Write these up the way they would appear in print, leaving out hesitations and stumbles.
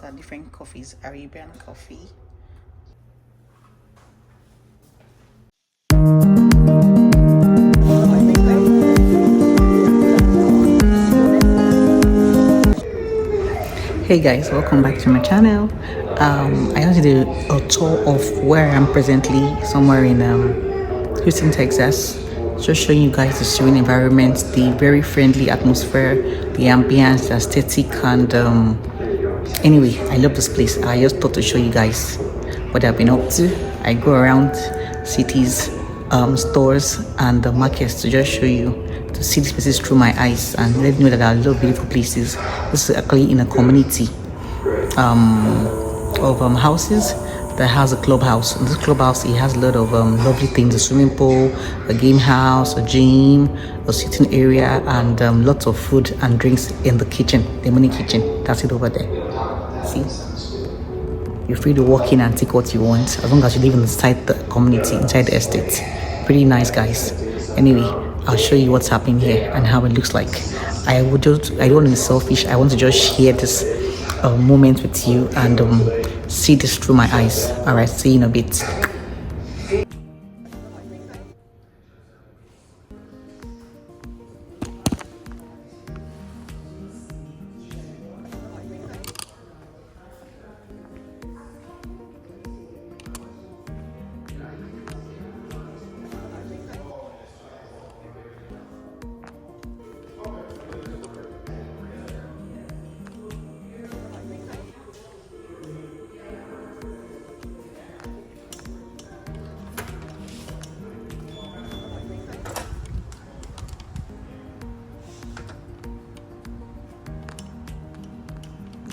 These are different coffees. Arabian coffee. Hey guys, welcome back to my channel. I want to do a tour of where I am presently, somewhere in Houston, Texas. Just showing you guys the serene environment, the very friendly atmosphere, the ambience, the aesthetic, and anyway, I love this place. I just thought to show you guys what I've been up to. I go around cities, stores, and the markets to just show you, to see these places through my eyes and let you know that there are a lot of beautiful places. This is actually in a community of houses that has a clubhouse. In this clubhouse, it has a lot of lovely things: a swimming pool, a game house, a gym, a sitting area, and lots of food and drinks in the kitchen, the mini kitchen. That's it over there. See, you're free to walk in and take what you want as long as you live inside the community, inside the estate. Pretty nice, guys. Anyway, I'll show you what's happening here and how it looks like. I don't want to be selfish. I want to just share this moment with you and see this through my eyes. All right, see you in a bit.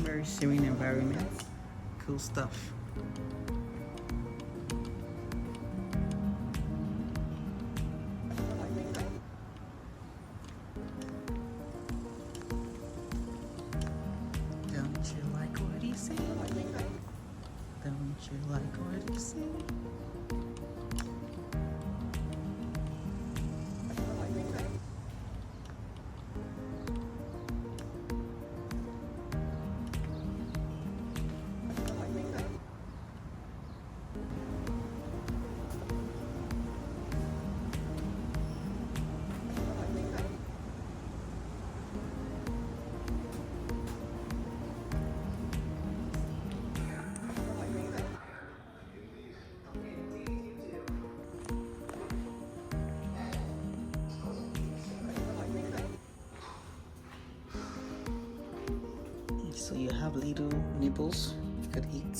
Very serene environment, cool stuff. Don't you like what he said? Don't you like what he said? So you have little nibbles you could eat.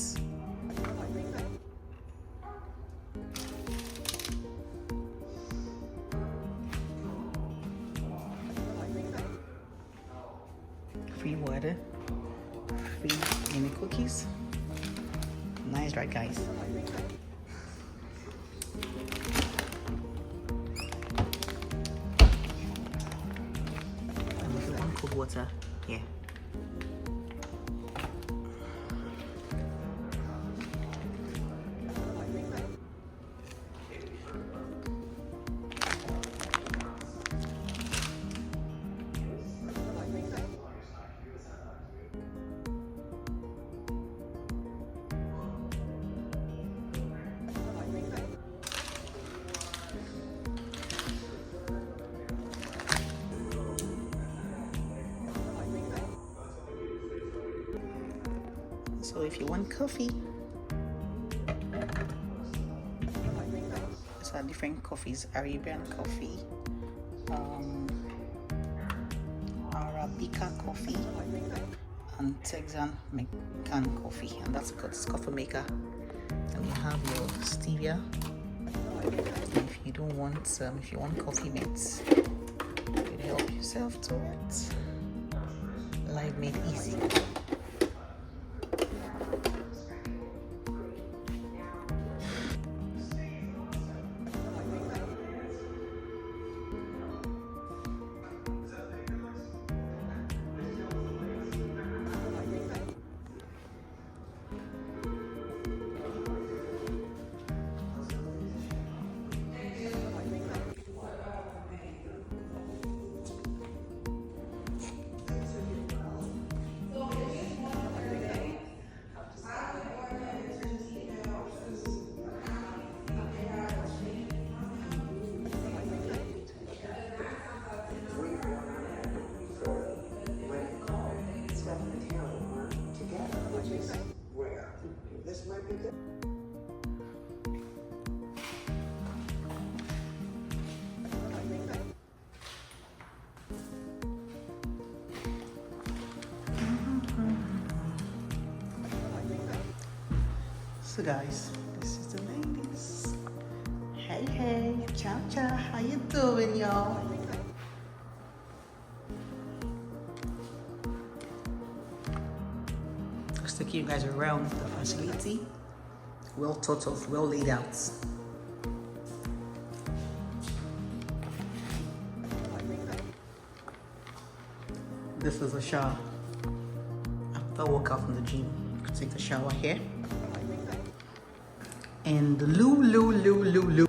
Free water, free mini cookies. Nice, right, guys? And if you want cold water, yeah. So if you want coffee, these are different coffees. Arabian coffee, Arabica coffee, and Texan Mexican coffee, and that's called coffee maker. And you have your stevia. If you don't want, if you want coffee mates, you help yourself to it. Life made easy. So guys, this is the ladies. Hey, hey, ciao, ciao. How you doing, y'all? Just taking you guys around the facility. Well thought of, well laid out. This is a shower. After workout in the gym, you can take a shower here. And the loo.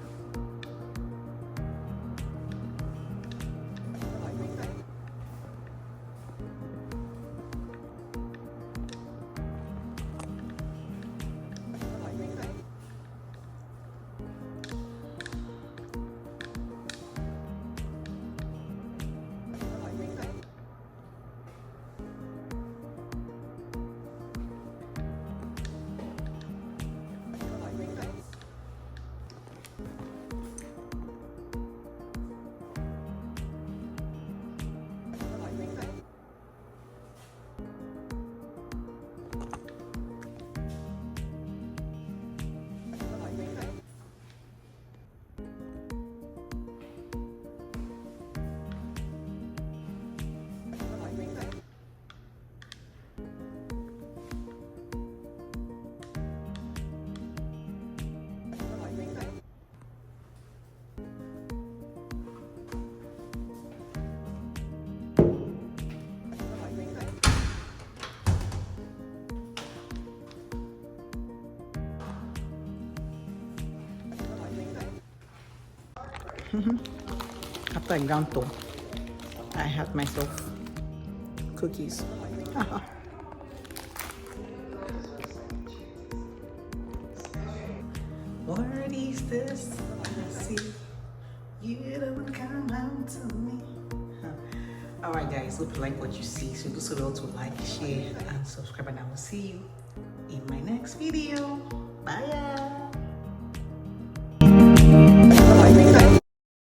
After Ganto, I had myself cookies. What is this I see? You don't come out to me. Alright guys, hope you like what you see. So do so well to like, share and subscribe, and I will see you in my next video. Bye.